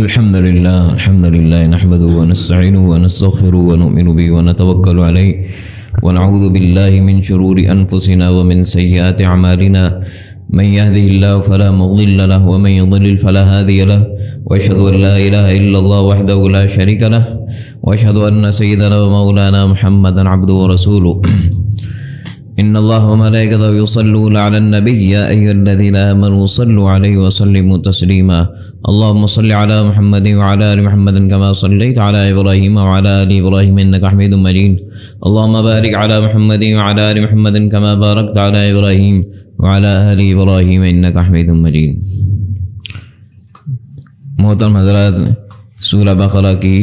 الحمد لله نحمده ونستعينه ونستغفره ونؤمن به ونتوكل عليه ونعوذ بالله من شرور أنفسنا ومن سيئات أعمالنا من يهده الله فلا مضل له ومن يضلل فلا هادي له وأشهد أن لا إله إلا الله وحده لا شريك له وأشهد أن سيدنا ومولانا محمدا عبده ورسوله إن الله وملائكته يصلون على النبي يا أيها الذين آمنوا صلوا عليه وسلموا تسليما اللهم صل على محمد وعلى آل محمد كما صليت على إبراهيم وعلى آل إبراهيم إنك حميد مجيد اللهم بارك على محمد وعلى آل محمد كما باركت على إبراهيم وعلى آل إبراهيم إنك حميد مجيد. محترم حضرات، سورہ بقرہ کی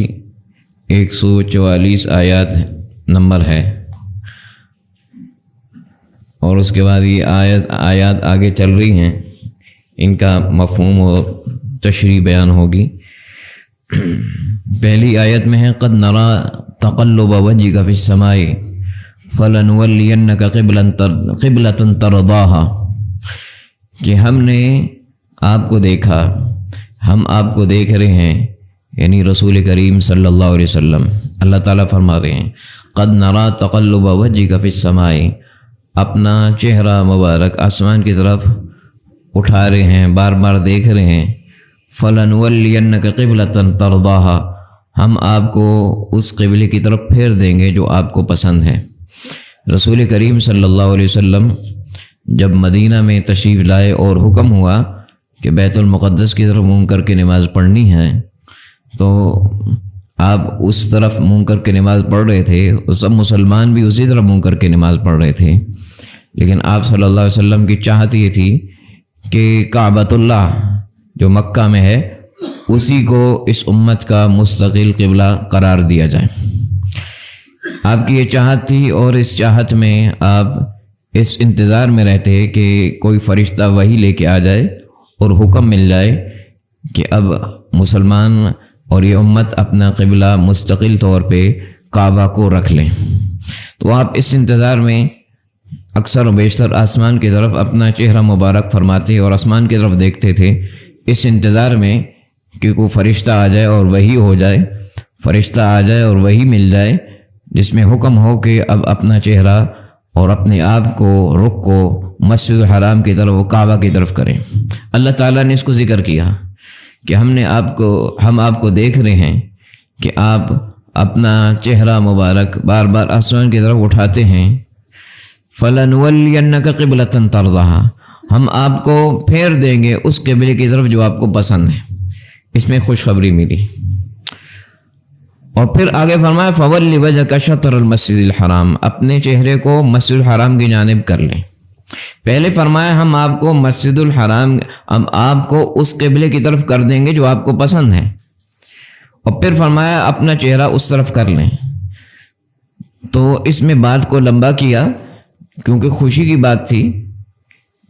144 آیات نمبر ہے، اور اس کے بعد یہ آیات آگے چل رہی ہیں، ان کا مفہوم و تشریح بیان ہوگی. پہلی آیت میں ہے قد نرا تقلب وجهك في السماء فلنولينك قبلة ترضاها، کہ ہم نے آپ کو دیکھا، ہم آپ کو دیکھ رہے ہیں، یعنی رسول کریم صلی اللہ علیہ وسلم. اللہ تعالیٰ فرما رہے ہیں قد نرا تقلب وجهك في السماء، اپنا چہرہ مبارک آسمان کی طرف اٹھا رہے ہیں، بار بار دیکھ رہے ہیں. فَلَنُوَلِّيَنَّكَ قِبْلَةً تَرْضَاهَا، ہم آپ کو اس قبلے کی طرف پھیر دیں گے جو آپ کو پسند ہے. رسول کریم صلی اللہ علیہ وسلم جب مدینہ میں تشریف لائے اور حکم ہوا کہ بیت المقدس کی طرف منہ کر کے نماز پڑھنی ہے، تو آپ اس طرف منہ کر کے نماز پڑھ رہے تھے، اور سب مسلمان بھی اسی طرف منہ کر کے نماز پڑھ رہے تھے. لیکن آپ صلی اللہ علیہ وسلم کی چاہت یہ تھی کہ کعبۃ اللہ جو مکہ میں ہے اسی کو اس امت کا مستقل قبلہ قرار دیا جائے. آپ کی یہ چاہت تھی، اور اس چاہت میں آپ اس انتظار میں رہتے کہ کوئی فرشتہ وحی لے کے آ جائے اور حکم مل جائے کہ اب مسلمان اور یہ امت اپنا قبلہ مستقل طور پہ کعبہ کو رکھ لیں. تو آپ اس انتظار میں اکثر و بیشتر آسمان کی طرف اپنا چہرہ مبارک فرماتے اور آسمان کی طرف دیکھتے تھے، اس انتظار میں کہ کوئی فرشتہ آ جائے اور وحی ہو جائے، فرشتہ آ جائے اور وحی مل جائے جس میں حکم ہو کہ اب اپنا چہرہ اور اپنے آپ کو رخ کو مسجد الحرام کی طرف، وہ کعبہ کی طرف کریں. اللہ تعالیٰ نے اس کو ذکر کیا کہ ہم آپ کو دیکھ رہے ہیں کہ آپ اپنا چہرہ مبارک بار بار آسمان کی طرف اٹھاتے ہیں. فَلَنُوَلِّيَنَّكَ قِبْلَةً تَرْضَاهَا، ہم آپ کو پھیر دیں گے اس قبلے کی طرف جو آپ کو پسند ہے. اس میں خوشخبری ملی. اور پھر آگے فرمایا فَوَلِّ وَجْهَكَ شَطْرَ الْمَسْجِدِ الْحَرَامِ، اپنے چہرے کو مسجد الحرام کی جانب کر لیں. پہلے فرمایا ہم آپ کو مسجد الحرام، ہم آپ کو اس قبلے کی طرف کر دیں گے جو آپ کو پسند ہے. اور پھر فرمایا اپنا چہرہ اس طرف کر لیں. تو اس میں بات کو لمبا کیا کیونکہ خوشی کی بات تھی.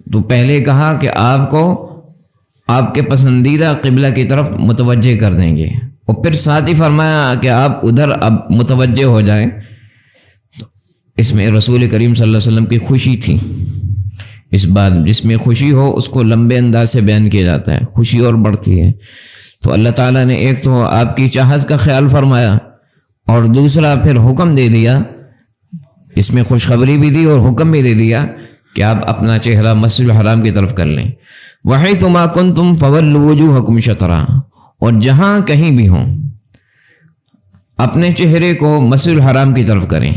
تو پہلے کہا کہ آپ کو آپ کے پسندیدہ قبلہ کی طرف متوجہ کر دیں گے، اور پھر ساتھ ہی فرمایا کہ آپ ادھر اب متوجہ ہو جائیں. اس میں رسول کریم صلی اللہ علیہ وسلم کی خوشی تھی. اس بات جس میں خوشی ہو اس کو لمبے انداز سے بیان کیا جاتا ہے، خوشی اور بڑھتی ہے. تو اللہ تعالیٰ نے ایک تو آپ کی چاہت کا خیال فرمایا، اور دوسرا پھر حکم دے دیا. اس میں خوشخبری بھی دی اور حکم بھی دے دیا کہ آپ اپنا چہرہ مسجد الحرام کی طرف کر لیں. وَحَيْثُ مَا كُنْتُمْ فَوَلُّوا وُجُوهَكُمْ شَطْرَهُ، اور جہاں کہیں بھی ہوں اپنے چہرے کو مسجد الحرام کی طرف کریں.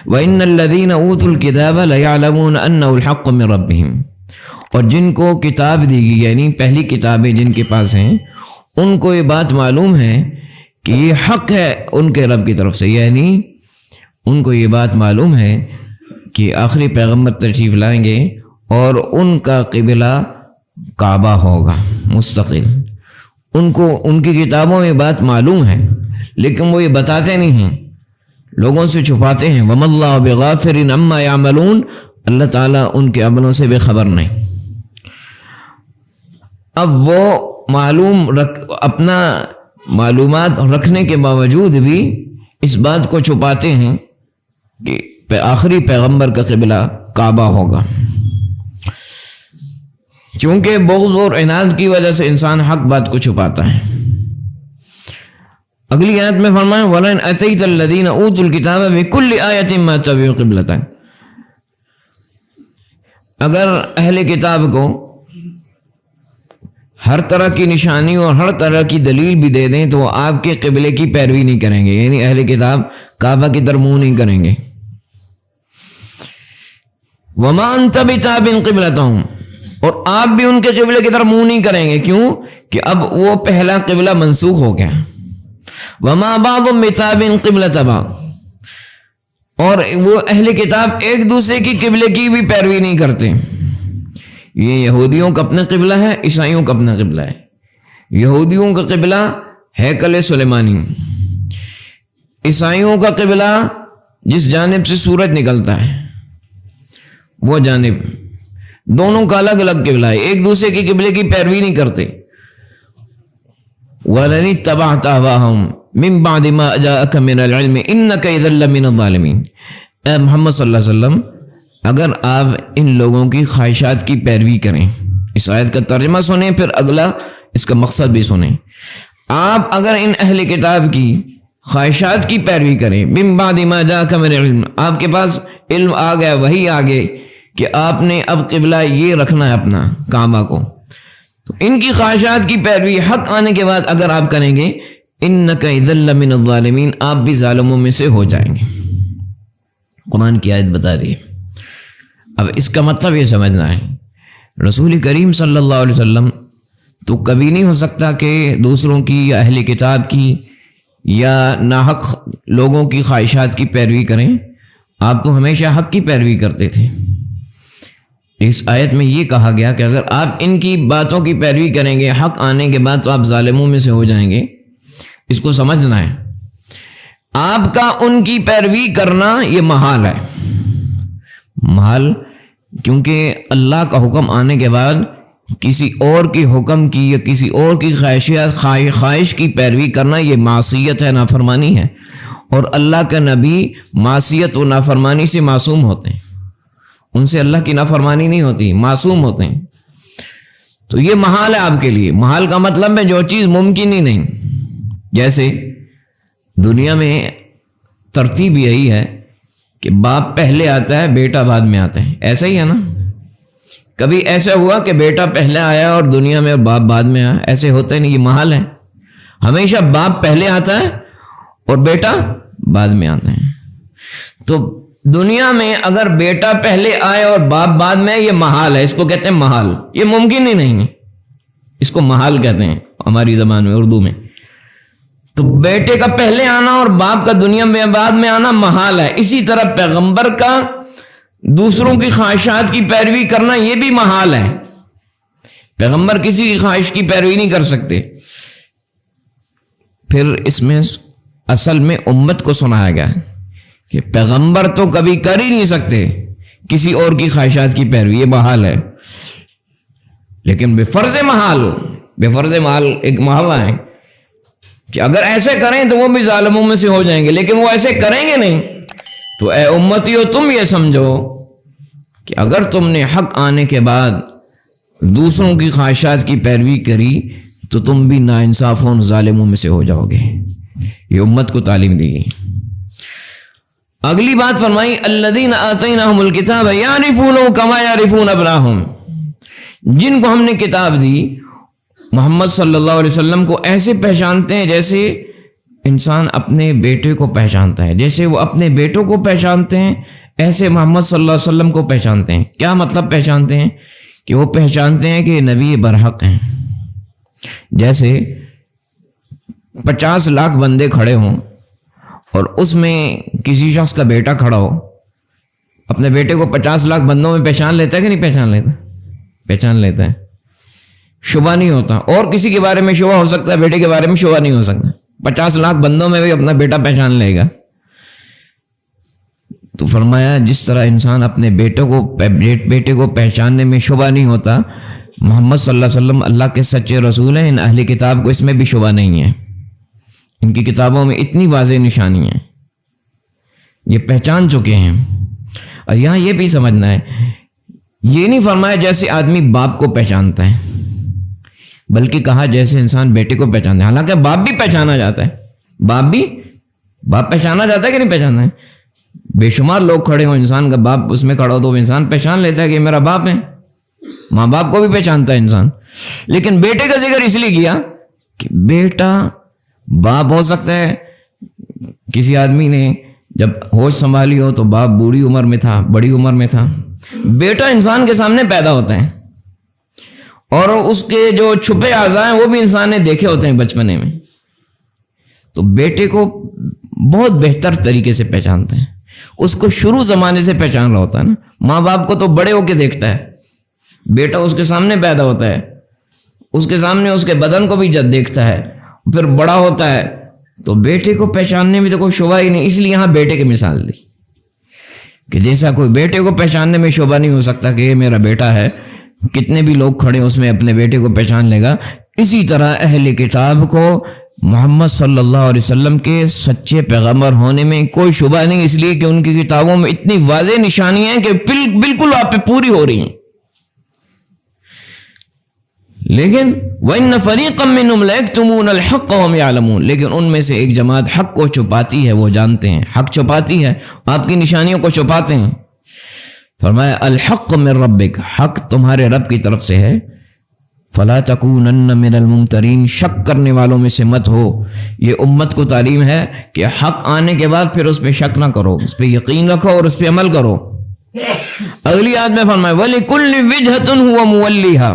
وَإِنَّ الَّذِينَ أُوتُوا الْكِتَابَ لَيَعْلَمُونَ أَنَّهُ الْحَقُّ مِنْ رَبِّهِمْ، اور جن کو کتاب دی گئی یعنی پہلی کتابیں جن کے پاس ہیں ان کو یہ بات معلوم ہے کہ یہ حق ہے ان کے رب کی طرف سے. یعنی ان کو یہ بات معلوم ہے کہ آخری پیغمبر تشریف لائیں گے اور ان کا قبلہ کعبہ ہوگا مستقل. ان کو ان کی کتابوں میں بات معلوم ہے، لیکن وہ یہ بتاتے نہیں ہیں، لوگوں سے چھپاتے ہیں. وَمَا اللَّهُ بِغَافِلٍ عَمَّا يَعْمَلُونَ، اللہ تعالیٰ ان کے عملوں سے بے خبر نہیں. اب وہ اپنا معلومات رکھنے کے باوجود بھی اس بات کو چھپاتے ہیں کہ آخری پیغمبر کا قبلہ کعبہ ہوگا. کیونکہ بغض اور عناد کی وجہ سے انسان حق بات کو چھپاتا ہے. اگلی آیت میں فرمایا وَلَئِنْ أَتَيْتَ الَّذِينَ أُوتُوا الْكِتَابَ بِكُلِّ آيَةٍ مَا تَبِعُوا قِبْلَتَكَ، اگر اہل کتاب کو ہر طرح کی نشانی اور ہر طرح کی دلیل بھی دے دیں تو وہ آپ کے قبلے کی پیروی نہیں کریں گے، یعنی اہل کتاب کعبہ کی طرف منہ نہیں کریں گے۔ وَمَا أَنْتَ بِتَابِعٍ قِبْلَتَهُمْ، اور آپ بھی ان کے قبلے کی طرف منہ نہیں کریں گے، کیوں کہ اب وہ پہلا قبلہ منسوخ ہو گیا۔ وَمَا بَعْضُهُمْ بِتَابِعٍ قِبْلَةَ بَعْضٍ، اور وہ اہل کتاب ایک دوسرے کی قبلے کی بھی پیروی نہیں کرتے۔ یہ یہودیوں کا اپنا قبلہ ہے، عیسائیوں کا اپنا قبلہ ہے۔ یہودیوں کا قبلہ ہیکل سلیمانی، عیسائیوں کا قبلہ جس جانب سے سورج نکلتا ہے وہ جانب، دونوں کا الگ الگ قبلہ ہے، ایک دوسرے کے قبلے کی پیروی نہیں کرتے۔ وَلَنِ اتَّبَعْتَ أَهْوَاءَهُمْ مِن بَعْدِ مَا جَاءَكَ مِنَ الْعِلْمِ إِنَّكَ إِذًا لَّمِنَ الظَّالِمِينَ۔ اے محمد صلی اللہ علیہ وسلم، اگر آپ ان لوگوں کی خواہشات کی پیروی کریں، اس آیت کا ترجمہ سنیں پھر اگلا اس کا مقصد بھی سنیں، آپ اگر ان اہل کتاب کی خواہشات کی پیروی کریں، من بعد ما جاءک من العلم، آپ کے پاس علم آ گیا، وحی آ گئی کہ آپ نے اب قبلہ یہ رکھنا ہے اپنا کعبہ کو، تو ان کی خواہشات کی پیروی حق آنے کے بعد اگر آپ کریں گے، انک اذا لمن الظالمین، آپ بھی ظالموں میں سے ہو جائیں گے۔ قرآن کی آیت بتا رہی ہے۔ اب اس کا مطلب یہ سمجھنا ہے، رسول کریم صلی اللہ علیہ وسلم تو کبھی نہیں ہو سکتا کہ دوسروں کی یا اہل کتاب کی یا ناحق لوگوں کی خواہشات کی پیروی کریں، آپ تو ہمیشہ حق کی پیروی کرتے تھے۔ اس آیت میں یہ کہا گیا کہ اگر آپ ان کی باتوں کی پیروی کریں گے حق آنے کے بعد تو آپ ظالموں میں سے ہو جائیں گے۔ اس کو سمجھنا ہے، آپ کا ان کی پیروی کرنا یہ محال ہے، محال، کیونکہ اللہ کا حکم آنے کے بعد کسی اور کی حکم کی یا کسی اور کی خواہش کی پیروی کرنا یہ معصیت ہے، نافرمانی ہے، اور اللہ کا نبی معصیت و نافرمانی سے معصوم ہوتے ہیں، ان سے اللہ کی نافرمانی نہیں ہوتی، معصوم ہوتے ہیں۔ تو یہ محال ہے آپ کے لیے۔ محال کا مطلب ہے جو چیز ممکن ہی نہیں، جیسے دنیا میں ترتیب یہی ہے کہ باپ پہلے آتا ہے، بیٹا بعد میں آتا ہے، ایسا ہی ہے نا؟ کبھی ایسا ہوا کہ بیٹا پہلے آیا اور دنیا میں باپ بعد میں آیا؟ ایسے ہوتا ہے نہیں، یہ محال ہے۔ ہمیشہ باپ پہلے آتا ہے اور بیٹا بعد میں آتا ہے۔ تو دنیا میں اگر بیٹا پہلے آئے اور باپ بعد میں، یہ محال ہے، اس کو کہتے ہیں محال، یہ ممکن ہی نہیں ہے، اس کو محال کہتے ہیں ہماری زبان میں، اردو میں۔ تو بیٹے کا پہلے آنا اور باپ کا دنیا میں بعد میں آنا محال ہے۔ اسی طرح پیغمبر کا دوسروں کی خواہشات کی پیروی کرنا یہ بھی محال ہے، پیغمبر کسی کی خواہش کی پیروی نہیں کر سکتے۔ پھر اس میں اصل میں امت کو سنایا گیا کہ پیغمبر تو کبھی کر ہی نہیں سکتے کسی اور کی خواہشات کی پیروی، یہ محال ہے۔ لیکن بے فرض محال ایک محاورہ ہے کہ اگر ایسے کریں تو وہ بھی ظالموں میں سے ہو جائیں گے، لیکن وہ ایسے کریں گے نہیں۔ تو اے امتیو، تم یہ سمجھو کہ اگر تم نے حق آنے کے بعد دوسروں کی خواہشات کی پیروی کری تو تم بھی ناانصافوں ظالموں میں سے ہو جاؤ گے۔ یہ امت کو تعلیم دی گئی۔ اگلی بات فرمائی الذین آتیناہم الکتاب یعرفونہ کما یعرفون ابناءہم، جن کو ہم نے کتاب دی محمد صلی اللہ علیہ وسلم کو ایسے پہچانتے ہیں جیسے انسان اپنے بیٹے کو پہچانتا ہے، جیسے وہ اپنے بیٹوں کو پہچانتے ہیں ایسے محمد صلی اللہ علیہ وسلم کو پہچانتے ہیں۔ کیا مطلب پہچانتے ہیں؟ کہ وہ پہچانتے ہیں کہ نبی برحق ہیں۔ جیسے 50 لاکھ بندے کھڑے ہوں اور اس میں کسی شخص کا بیٹا کھڑا ہو، اپنے بیٹے کو 50 لاکھ بندوں میں پہچان لیتا ہے کہ نہیں پہچان لیتا؟ پہچان لیتا ہے، شبہ نہیں ہوتا۔ اور کسی کے بارے میں شبہ ہو سکتا ہے، بیٹے کے بارے میں شبہ نہیں ہو سکتا۔ 50 لاکھ بندوں میں بھی اپنا بیٹا پہچان لے گا۔ تو فرمایا جس طرح انسان اپنے بیٹے کو پہچاننے میں شبہ نہیں ہوتا، محمد صلی اللہ علیہ وسلم اللہ کے سچے رسول ہیں، ان اہل کتاب کو اس میں بھی شبہ نہیں ہے، ان کی کتابوں میں اتنی واضح نشانی ہیں، یہ پہچان چکے ہیں۔ اور یہاں یہ بھی سمجھنا ہے، یہ نہیں فرمایا جیسے آدمی باپ کو پہچانتا ہے، بلکہ کہا جیسے انسان بیٹے کو پہچانتا ہے۔ حالانکہ باپ بھی پہچانا جاتا ہے، باپ پہچانا جاتا ہے کہ نہیں پہچانا ہے؟ بے شمار لوگ کھڑے ہوں، انسان کا باپ اس میں کھڑا ہو تو انسان پہچان لیتا ہے کہ میرا باپ ہے. ماں باپ کو بھی پہچانتا ہے انسان. لیکن بیٹے کا ذکر اس لیے کیا کہ بیٹا باپ ہو سکتا ہے. کسی آدمی نے جب ہوش سنبھالی ہو تو باپ بوڑھی عمر میں تھا، بڑی عمر میں تھا. بیٹا انسان کے سامنے پیدا ہوتا ہے اور اس کے جو چھپے اعضاء ہیں وہ بھی انسان نے دیکھے ہوتے ہیں بچپنے میں. تو بیٹے کو بہت بہتر طریقے سے پہچانتے ہیں. اس کو شروع زمانے سے پہچان رہا ہوتا ہے نا. ماں باپ کو تو بڑے ہو کے دیکھتا ہے، بیٹا اس کے سامنے پیدا ہوتا ہے، اس کے سامنے اس کے بدن کو بھی جب دیکھتا ہے، پھر بڑا ہوتا ہے تو بیٹے کو پہچاننے میں تو کوئی شبہ ہی نہیں. اس لیے یہاں بیٹے کی مثال دی کہ جیسا کوئی بیٹے کو پہچاننے میں شبہ نہیں ہو سکتا کہ یہ میرا بیٹا ہے، کتنے بھی لوگ کھڑے اس میں اپنے بیٹے کو پہچان لے گا، اسی طرح اہل کتاب کو محمد صلی اللہ علیہ وسلم کے سچے پیغمبر ہونے میں کوئی شبہ نہیں، اس لیے کہ ان کی کتابوں میں اتنی واضح نشانیاں ہیں کہ بالکل آپ پہ پوری ہو رہی ہیں. لیکن وَإِنَّ فَرِيقًا مِّنْهُمْ لَيَكْتُمُونَ الْحَقَّ وَهُمْ يَعْلَمُونَ، لیکن ان میں سے ایک جماعت حق کو چھپاتی ہے، وہ جانتے ہیں حق چھپاتی ہے، آپ کی نشانیوں کو چھپاتے ہیں. فرمایا الحق من ربک، حق تمہارے رب کی طرف سے ہے. فلا تکونن من الممترین، شک کرنے والوں میں سے مت ہو. یہ امت کو تعلیم ہے کہ حق آنے کے بعد پھر اس پہ شک نہ کرو، اس پہ یقین رکھو اور اس پہ عمل کرو. اگلی آیت میں فرمایا وَلِكُلِّ وِجْهَةٌ هُوَ مُوَلِّيهَا،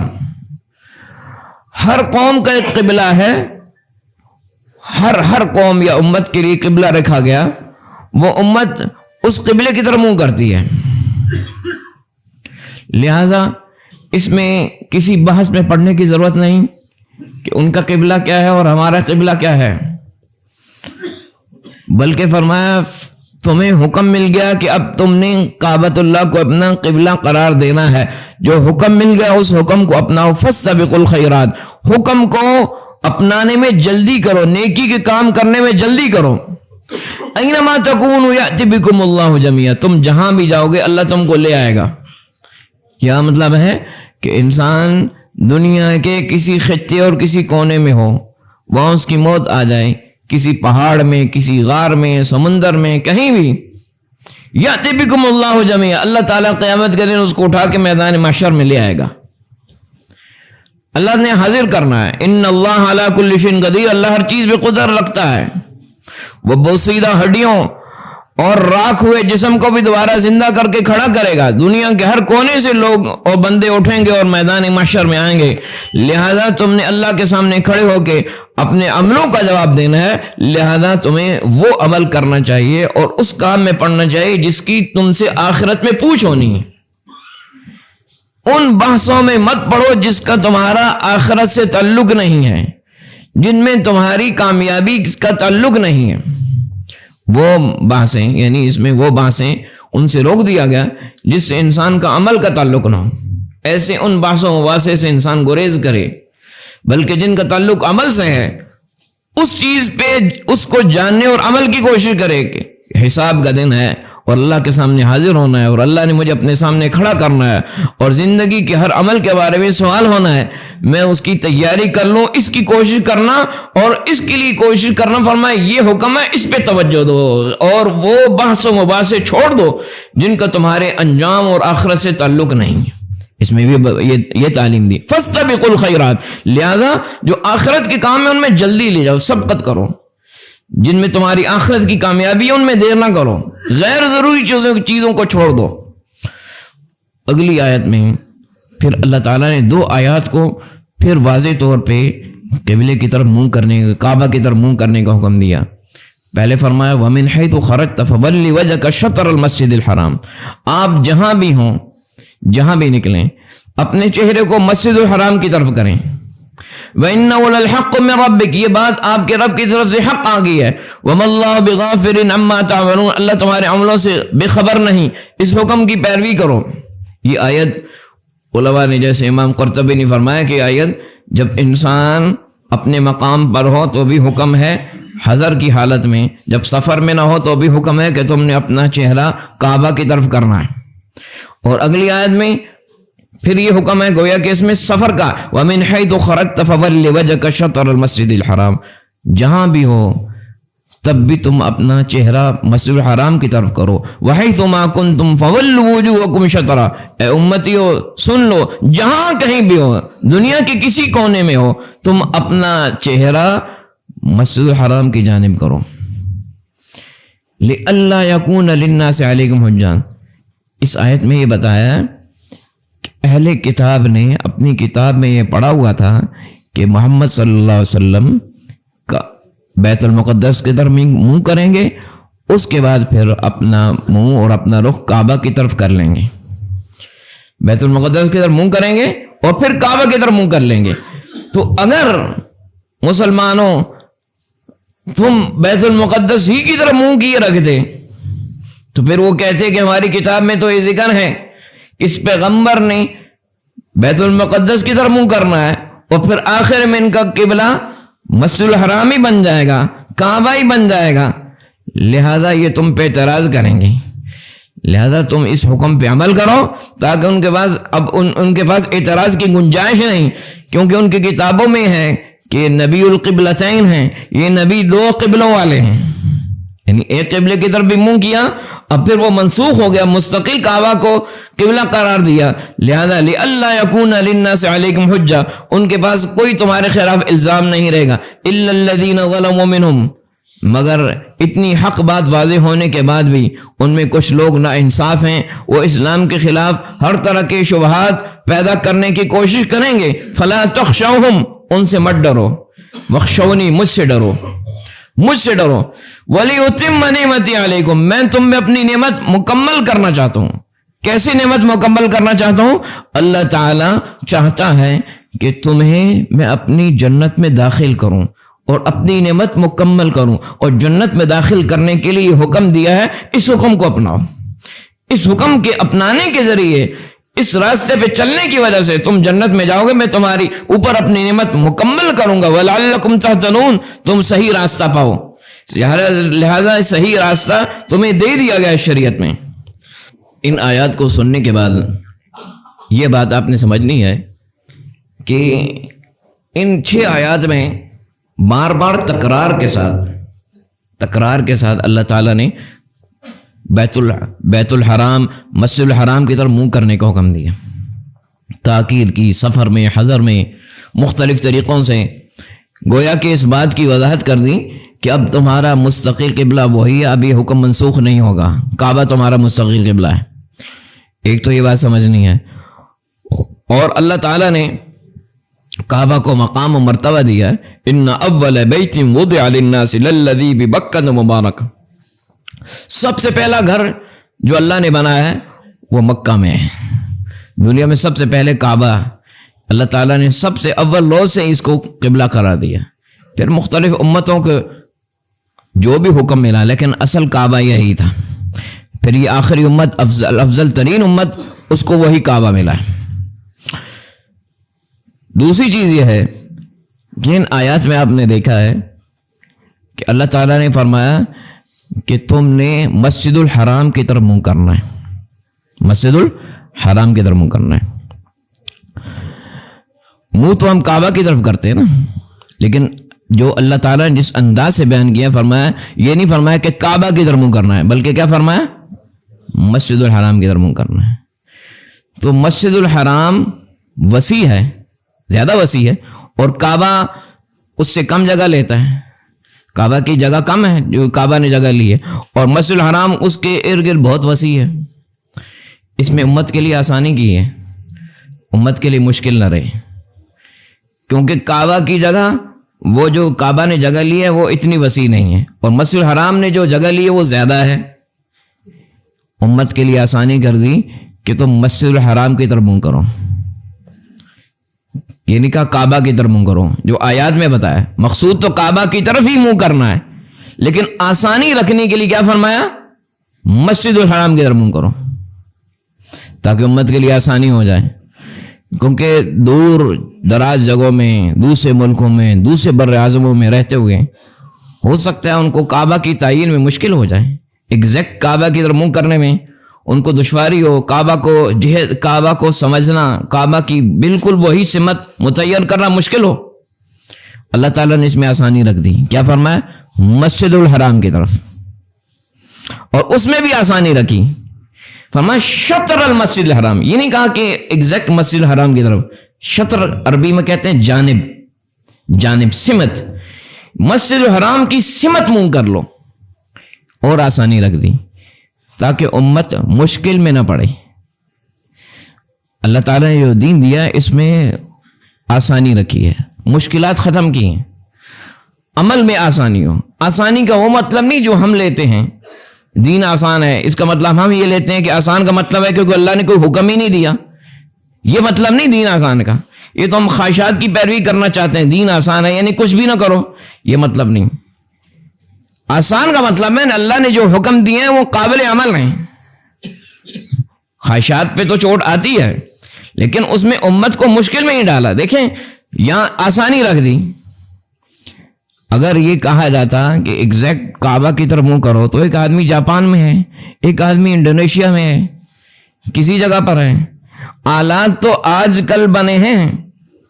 ہر قوم کا ایک قبلہ ہے، ہر قوم یا امت کے لیے قبلہ رکھا گیا، وہ امت اس قبلے کی طرف منہ کرتی ہے. لہذا اس میں کسی بحث میں پڑھنے کی ضرورت نہیں کہ ان کا قبلہ کیا ہے اور ہمارا قبلہ کیا ہے، بلکہ فرمایا تمہیں حکم مل گیا کہ اب تم نے کعبۃ اللہ کو اپنا قبلہ قرار دینا ہے. جو حکم مل گیا اس حکم کو اپناؤ. فاستبقوا الخیرات، حکم کو اپنانے میں جلدی کرو، نیکی کے کام کرنے میں جلدی کرو. اینما تکونوا یأتی بکم اللہ جمیعا، تم جہاں بھی جاؤ گے اللہ تم کو لے آئے گا. کیا مطلب ہے کہ انسان دنیا کے کسی خطے اور کسی کونے میں ہو، وہاں اس کی موت آ جائے، کسی پہاڑ میں، کسی غار میں، سمندر میں، کہیں بھی، یأتی بکم اللہ جمیعا، اللہ تعالیٰ قیامت کے دن اس کو اٹھا کے میدان محشر میں لے آئے گا. اللہ نے حاضر کرنا ہے. ان اللہ علی کل شیء قدیر، اللہ ہر چیز پہ قدرت رکھتا ہے. وہ بوسیدہ ہڈیوں اور راکھ ہوئے جسم کو بھی دوبارہ زندہ کر کے کھڑا کرے گا. دنیا کے ہر کونے سے لوگ اور بندے اٹھیں گے اور میدان محشر میں آئیں گے. لہذا تم نے اللہ کے سامنے کھڑے ہو کے اپنے عملوں کا جواب دینا ہے. لہذا تمہیں وہ عمل کرنا چاہیے اور اس کام میں پڑنا چاہیے جس کی تم سے آخرت میں پوچھ ہونی ہے. ان بحثوں میں مت پڑھو جس کا تمہارا آخرت سے تعلق نہیں ہے، جن میں تمہاری کامیابی کا تعلق نہیں ہے. وہ بحثیں، یعنی اس میں وہ بحثیں ان سے روک دیا گیا جس سے انسان کا عمل کا تعلق نہ ہو. ایسے ان بحثوں مباحثے سے انسان گریز کرے، بلکہ جن کا تعلق عمل سے ہے اس چیز پہ اس کو جاننے اور عمل کی کوشش کرے کہ حساب کا دن ہے اور اللہ کے سامنے حاضر ہونا ہے اور اللہ نے مجھے اپنے سامنے کھڑا کرنا ہے اور زندگی کے ہر عمل کے بارے میں سوال ہونا ہے. میں اس کی تیاری کر لوں، اس کی کوشش کرنا اور اس کے لیے کوشش کرنا. فرمایا یہ حکم ہے، اس پہ توجہ دو اور وہ بحث و مباحثے چھوڑ دو جن کا تمہارے انجام اور آخرت سے تعلق نہیں. اس میں بھی یہ تعلیم دی فاستبقوا الخیرات، لہذا جو آخرت کے کام ہیں ان میں جلدی لے جاؤ، سبقت کرو. جن میں تمہاری آخرت کی کامیابی ہے ان میں دیر نہ کرو، غیر ضروری چیزوں کو چھوڑ دو. اگلی آیت میں پھر اللہ تعالیٰ نے 2 آیات کو پھر واضح طور پہ قبلے کی طرف منہ کرنے، کعبہ کی طرف منہ کرنے کا حکم دیا. پہلے فرمایا وَمِنْ حَيْثُ خَرَجْتَ فَوَلِّ وَجْهَكَ شَطْرَ الْمَسْجِدِ الْحَرَامِ، آپ جہاں بھی ہوں، جہاں بھی نکلیں، اپنے چہرے کو مسجد الحرام کی طرف کریں. وَإِنَّهُ لَلْحَقُّ مِنْ رَبِّكَ، یہ بات آپ کے رب کی طرف سے حق آ گئی ہے. وَمَا اللَّهُ بِغَافِلٍ عَمَّا تَعْمَلُونَ، اللہ تمہارے عملوں سے بے خبر نہیں، اس حکم کی پیروی کرو. یہ آیت علماء نے جیسے امام قرطبی نے فرمایا کہ آیت جب انسان اپنے مقام پر ہو تو بھی حکم ہے، حضر کی حالت میں جب سفر میں نہ ہو تو بھی حکم ہے کہ تم نے اپنا چہرہ کعبہ کی طرف کرنا ہے. اور اگلی آیت میں پھر یہ حکم ہے گویا کہ اس میں سفر کا وَمِنْ حَيْثُ خَرَجْتَ فَوَلِّ وَجْهَكَ شَطْرَ الْمَسْجِدِ الْحَرَامِ، جہاں بھی ہو تب بھی تم اپنا چہرہ مسجد الحرام کی طرف کرو. وحیثما کنتم فولوا وجوہکم شطرہ، اے امتیو سن لو، جہاں کہیں بھی ہو، دنیا کے کسی کونے میں ہو، تم اپنا چہرہ مسجد الحرام کی جانب کرو. لئلا یکون للناس علیکم حجہ. اس آیت میں یہ بتایا کہ اہل کتاب نے اپنی کتاب میں یہ پڑھا ہوا تھا کہ محمد صلی اللہ علیہ وسلم کا بیت المقدس کے طرف منہ کریں گے، اس کے بعد پھر اپنا منہ اور اپنا رخ کعبہ کی طرف کر لیں گے. بیت المقدس کی طرف منہ کریں گے اور پھر کعبہ کی طرف منہ کر لیں گے. تو اگر مسلمانوں تم بیت المقدس ہی کی طرف منہ کیے رکھ دے تو پھر وہ کہتے کہ ہماری کتاب میں تو یہ ذکر ہے اس پیغمبر نے بیت المقدس کی طرف منہ کرنا ہے اور پھر آخر میں ان کا قبلہ مسجد الحرام ہی بن جائے گا، کعبہ ہی بن جائے گا، لہذا یہ تم پہ اعتراض کریں گے. لہذا تم اس حکم پہ عمل کرو تاکہ ان کے پاس اب ان کے پاس اعتراض کی گنجائش نہیں، کیونکہ ان کی کتابوں میں ہے کہ نبی القبلتین ہیں، یہ نبی دو قبلوں والے ہیں، یعنی ایک قبلے کی طرف بھی منہ کیا اب پھر وہ منسوخ ہو گیا، مستقل کعبہ کو قبلہ قرار دیا. لہذا لئلا یکون للناس علیکم حجہ، ان کے پاس کوئی تمہارے خلاف الزام نہیں رہے گا. الا الذین ظلموا منہم، مگر اتنی حق بات واضح ہونے کے بعد بھی ان میں کچھ لوگ ناانصاف ہیں، وہ اسلام کے خلاف ہر طرح کے شبہات پیدا کرنے کی کوشش کریں گے. فلا تخشوہم، ان سے مت ڈرو، وخشونی، مجھ سے ڈرو، مجھ سے ڈرو. وَلِيُتِمَّ نِعْمَتِي عَلَيْكُمْ، میں تم میں اپنی نعمت مکمل کرنا چاہتا ہوں. کیسی نعمت مکمل کرنا چاہتا ہوں؟ اللہ تعالیٰ چاہتا ہے کہ تمہیں میں اپنی جنت میں داخل کروں اور اپنی نعمت مکمل کروں، اور جنت میں داخل کرنے کے لیے یہ حکم دیا ہے. اس حکم کو اپناؤ، اس حکم کے اپنانے کے ذریعے، اس راستے پہ چلنے کی وجہ سے تم جنت میں جاؤ گے. میں تمہاری اوپر اپنی نعمت مکمل کروں گا. وَلَعَلَّكُمْ تَهْتَدُونَ، تم صحیح راستہ پاؤ. لہذا صحیح راستہ تمہیں دے دیا گیا شریعت میں. ان آیات کو سننے کے بعد یہ بات آپ نے سمجھنی ہے کہ ان 6 آیات میں بار بار تکرار کے ساتھ اللہ تعالیٰ نے بیت الحرام، مسجد الحرام کی طرف منہ کرنے کا حکم دیا. تاکید کی، سفر میں، حضر میں، مختلف طریقوں سے گویا کہ اس بات کی وضاحت کر دی کہ اب تمہارا مستقل قبلہ وہی ہے، اب یہ حکم منسوخ نہیں ہوگا، کعبہ تمہارا مستقل قبلہ ہے. ایک تو یہ بات سمجھنی ہے. اور اللہ تعالیٰ نے کعبہ کو مقام و مرتبہ دیا ہے. ان اول بیت وضع للناس للذی ببکۃ مبارک، سب سے پہلا گھر جو اللہ نے بنایا ہے وہ مکہ میں ہے. دنیا میں سب سے پہلے کعبہ اللہ تعالیٰ نے سب سے اول روز سے اس کو قبلہ قرار دیا. پھر مختلف امتوں کو جو بھی حکم ملا، لیکن اصل کعبہ یہی تھا. پھر یہ آخری امت، افضل ترین امت، اس کو وہی کعبہ ملا ہے. دوسری چیز یہ ہے کہ ان آیات میں آپ نے دیکھا ہے کہ اللہ تعالیٰ نے فرمایا کہ تم نے مسجد الحرام کی طرف منہ کرنا ہے، مسجد الحرام کی طرف منہ کرنا ہے. منہ تو ہم کعبہ کی طرف کرتے ہیں نا، لیکن جو اللہ تعالیٰ نے جس انداز سے بیان کیا، فرمایا یہ نہیں فرمایا کہ کعبہ کی طرف منہ کرنا ہے، بلکہ کیا فرمایا؟ مسجد الحرام کی طرف منہ کرنا ہے. تو مسجد الحرام وسیع ہے، زیادہ وسیع ہے، اور کعبہ اس سے کم جگہ لیتا ہے. کعبہ کی جگہ کم ہے جو کعبہ نے جگہ لی ہے، اور مسجد الحرام اس کے ارد گرد بہت وسیع ہے. اس میں امت کے لیے آسانی کی ہے، امت کے لیے مشکل نہ رہے، کیونکہ کعبہ کی جگہ، وہ جو کعبہ نے جگہ لی ہے وہ اتنی وسیع نہیں ہے، اور مسجد الحرام نے جو جگہ لی ہے وہ زیادہ ہے. امت کے لیے آسانی کر دی کہ تم مسجد الحرام کی طرف منہ کرو، یہ نہیں کہا کعبہ کی طرف منہ کرو جو آیات میں بتایا. مقصود تو کعبہ کی طرف ہی منہ کرنا ہے، لیکن آسانی رکھنے کے لیے کیا فرمایا؟ مسجد الحرام کی طرف منہ کرو، تاکہ امت کے لیے آسانی ہو جائے. کیونکہ دور دراز جگہوں میں، دوسرے ملکوں میں، دوسرے بر اعظموں میں رہتے ہوئے ہو سکتا ہے ان کو کعبہ کی تعین میں مشکل ہو جائے. ایگزیکٹ کعبہ کی طرف منہ کرنے میں ان کو دشواری ہو، کعبہ کو سمجھنا، کعبہ کی بالکل وہی سمت متعین کرنا مشکل ہو. اللہ تعالیٰ نے اس میں آسانی رکھ دی. کیا فرمایا؟ مسجد الحرام کی طرف، اور اس میں بھی آسانی رکھی، فرمایا شطر المسجد الحرام، یہ نہیں کہا کہ ایگزیکٹ مسجد الحرام کی طرف، شطر عربی میں کہتے ہیں جانب، جانب سمت، مسجد الحرام کی سمت منہ کر لو، اور آسانی رکھ دی تاکہ امت مشکل میں نہ پڑے۔ اللہ تعالیٰ نے جو دین دیا ہے اس میں آسانی رکھی ہے، مشکلات ختم کی ہیں، عمل میں آسانی ہو۔ آسانی کا وہ مطلب نہیں جو ہم لیتے ہیں، دین آسان ہے اس کا مطلب ہم یہ لیتے ہیں کہ آسان کا مطلب ہے کیونکہ اللہ نے کوئی حکم ہی نہیں دیا، یہ مطلب نہیں دین آسان کا، یہ تو ہم خواہشات کی پیروی کرنا چاہتے ہیں، دین آسان ہے یعنی کچھ بھی نہ کرو، یہ مطلب نہیں۔ آسان کا مطلب ہے اللہ نے جو حکم دیے ہیں وہ قابل عمل ہیں، خواہشات پہ تو چوٹ آتی ہے لیکن اس میں امت کو مشکل میں ہی ڈالا۔ دیکھیں یہاں آسانی رکھ دی، اگر یہ کہا جاتا کہ ایگزیکٹ کعبہ کی طرف منہ کرو تو ایک آدمی جاپان میں ہے، ایک آدمی انڈونیشیا میں ہے، کسی جگہ پر ہے۔ آلات تو آج کل بنے ہیں،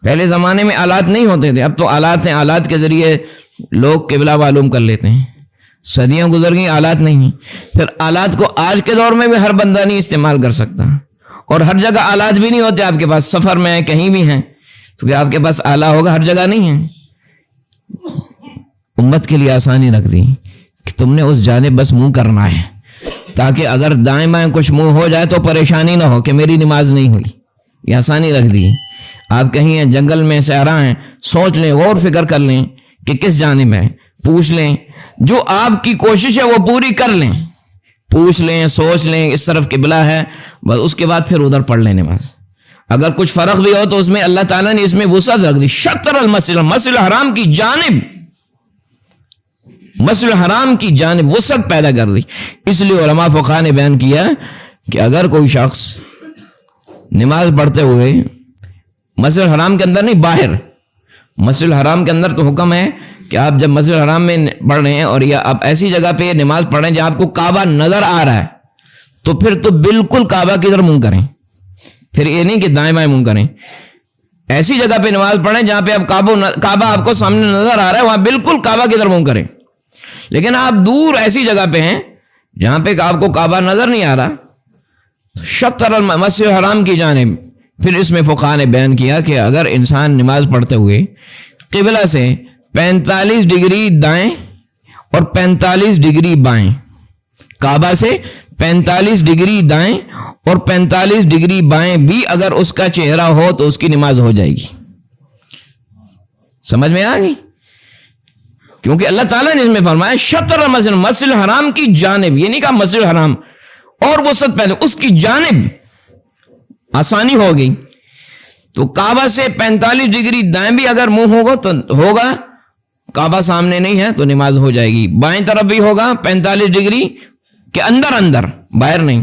پہلے زمانے میں آلات نہیں ہوتے تھے، اب تو آلات ہیں، آلات کے ذریعے لوگ قبلہ معلوم کر لیتے ہیں۔ صدیاں گزر گئی، آلات نہیں ہیں، پھر آلات کو آج کے دور میں بھی ہر بندہ نہیں استعمال کر سکتا، اور ہر جگہ آلات بھی نہیں ہوتے، آپ کے پاس سفر میں ہیں کہیں بھی ہیں تو کہ آپ کے پاس آلہ ہوگا، ہر جگہ نہیں ہے۔ امت کے لیے آسانی رکھ دی کہ تم نے اس جانب بس منہ کرنا ہے تاکہ اگر دائیں بائیں کچھ منہ ہو جائے تو پریشانی نہ ہو کہ میری نماز نہیں ہوئی، یہ آسانی رکھ دی۔ آپ کہیں ہیں جنگل میں صحرا ہیں، سوچ لیں، غور فکر کر لیں کہ کس جانب ہے، پوچھ لیں، جو آپ کی کوشش ہے وہ پوری کر لیں، پوچھ لیں، سوچ لیں اس طرف قبلہ ہے، بس اس کے بعد پھر ادھر پڑھ لیں نماز۔ اگر کچھ فرق بھی ہو تو اس میں اللہ تعالیٰ نے اس میں وسعت رکھ دی، شطر المسجد، مسجد الحرام کی جانب، مسجد الحرام کی جانب وسعت پیدا کر دی۔ اس لیے علماء فقہاء نے بیان کیا کہ اگر کوئی شخص نماز پڑھتے ہوئے مسجد الحرام کے اندر نہیں، باہر، مسجد الحرام کے اندر تو حکم ہے کہ آپ جب مسجد الحرام میں پڑھ رہے ہیں اور یا آپ ایسی جگہ پہ نماز پڑھ رہے ہیں جہاں آپ کو کعبہ نظر آ رہا ہے تو پھر تو بالکل کعبہ کی طرف منہ کریں، پھر یہ نہیں کہ دائیں بائیں منہ کریں۔ ایسی جگہ پہ نماز پڑھیں جہاں پہ آپ کعبہ آپ کو سامنے نظر آ رہا ہے، وہاں بالکل کعبہ کی طرف منہ کریں۔ لیکن آپ دور ایسی جگہ پہ ہیں جہاں پہ آپ کو کعبہ نظر نہیں آ رہا، شطر المسجد الحرام کی جانب۔ پھر اس میں فقہاء نے بیان کیا کہ اگر انسان نماز پڑھتے ہوئے قبلہ سے 45 ڈگری دائیں اور 45 ڈگری بائیں، کعبہ سے 45 ڈگری دائیں اور 45 ڈگری بائیں بھی اگر اس کا چہرہ ہو تو اس کی نماز ہو جائے گی۔ سمجھ میں آ گئی؟ کیونکہ اللہ تعالیٰ نے اس میں فرمایا شطر المسجد، مسجد الحرام کی جانب، یہ نہیں کہا مسجد الحرام، اور وسعت پہلے اس کی جانب، آسانی ہو گئی۔ تو کعبہ سے 45 ڈگری دائیں بھی اگر منہ ہوگا تو ہوگا، کعبہ سامنے نہیں ہے تو نماز ہو جائے گی، بائیں طرف بھی ہوگا 45 ڈگری کے اندر باہر نہیں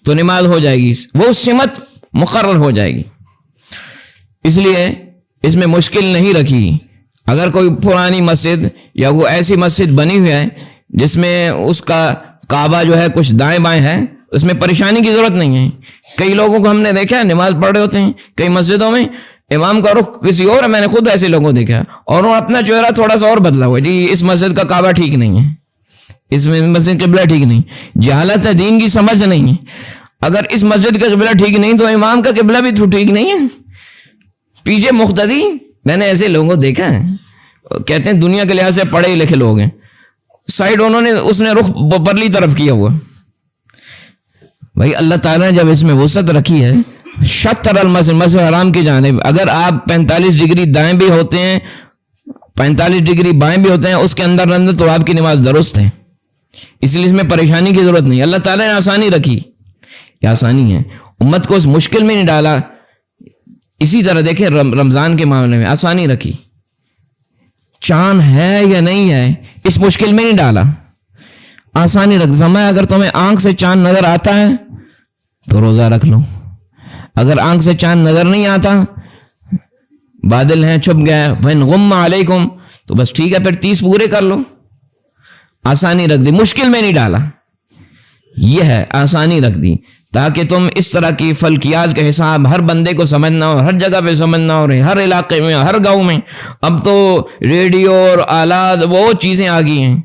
تو نماز ہو جائے گی، وہ سمت مقرر ہو جائے گی۔ اس لیے اس میں مشکل نہیں رکھی۔ اگر کوئی پرانی مسجد یا وہ ایسی مسجد بنی ہوئی ہے جس میں اس کا کعبہ جو ہے کچھ دائیں بائیں ہے، اس میں پریشانی کی ضرورت نہیں ہے۔ کئی لوگوں کو ہم نے دیکھا ہے نماز پڑھ رہے ہوتے ہیں کئی مسجدوں میں، امام کا رخ کسی اور ہے، میں نے خود ایسے لوگوں کو دیکھا ہے، اور وہ اپنا چہرہ تھوڑا سا اور بدلا ہوا ہے، جی اس مسجد کا کعبہ ٹھیک نہیں ہے، اس مسجد قبلہ ٹھیک نہیں، جہالت ہے، دین کی سمجھ نہیں ہے۔ اگر اس مسجد کا قبلہ ٹھیک نہیں تو امام کا قبلہ بھی تو ٹھیک نہیں ہے، پیچھے مقتدی۔ میں نے ایسے لوگوں کو دیکھا ہے، کہتے ہیں دنیا کے لحاظ سے پڑھے لکھے لوگ ہیں، سائڈ اس نے رخ پرلی طرف کیا ہوا۔ بھائی اللہ تعالیٰ نے جب اس میں وسعت رکھی ہے شطر المسجد، مسجد الحرام کی جانب، اگر آپ 45 ڈگری دائیں بھی ہوتے ہیں 45 ڈگری بائیں بھی ہوتے ہیں اس کے اندر تو آپ کی نماز درست ہے، اس لیے اس میں پریشانی کی ضرورت نہیں۔ اللہ تعالیٰ نے آسانی رکھی، یہ آسانی ہے، امت کو اس مشکل میں نہیں ڈالا۔ اسی طرح دیکھیں رمضان کے معاملے میں آسانی رکھی، چاند ہے یا نہیں ہے اس مشکل میں نہیں ڈالا، آسانی رکھ دی۔ میں اگر تمہیں آنکھ سے چاند نظر آتا ہے تو روزہ رکھ لو، اگر آنکھ سے چاند نظر نہیں آتا، بادل ہیں چھپ گئے، وَإِنْ غُمَّ عَلَيْكُمْ، تو بس ٹھیک ہے پھر 30 پورے کر لو، آسانی رکھ دی، مشکل میں نہیں ڈالا، یہ ہے آسانی رکھ دی تاکہ تم اس طرح کی فلکیات کا حساب ہر بندے کو سمجھنا ہو، ہر جگہ پہ سمجھنا ہو، ہر علاقے میں، ہر گاؤں میں۔ اب تو ریڈیو اور آلات بہت چیزیں آ گئی ہیں،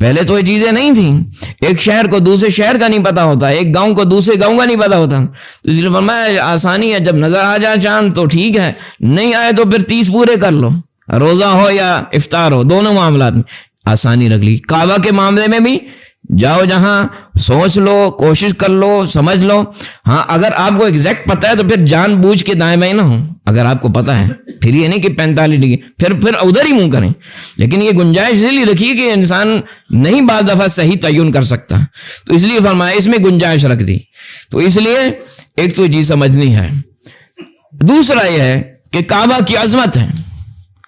پہلے تو یہ چیزیں نہیں تھیں۔ ایک شہر کو دوسرے شہر کا نہیں پتہ ہوتا، ایک گاؤں کو دوسرے گاؤں کا نہیں پتہ ہوتا، تو اس لیے فرمایا آسانی ہے، جب نظر آ جائے چاند تو ٹھیک ہے، نہیں آئے تو پھر 30 پورے کر لو، روزہ ہو یا افطار ہو، دونوں معاملات میں آسانی رکھ لی۔ کعبہ کے معاملے میں بھی جاؤ، جہاں سوچ لو، کوشش کر لو، سمجھ لو۔ ہاں اگر آپ کو ایگزیکٹ پتہ ہے تو پھر جان بوجھ کے دائیں بائیں نہ ہو، اگر آپ کو پتہ ہے، پھر یہ نہیں کہ 45 ڈگری پھر ادھر ہی منہ کریں، لیکن یہ گنجائش اس لیے رکھیے کہ انسان نہیں بعض دفعہ صحیح تعین کر سکتا، تو اس لیے فرمایا اس میں گنجائش رکھ دی۔ تو اس لیے ایک تو چیز سمجھنی ہے، دوسرا یہ ہے کہ کعبہ کی عظمت ہے،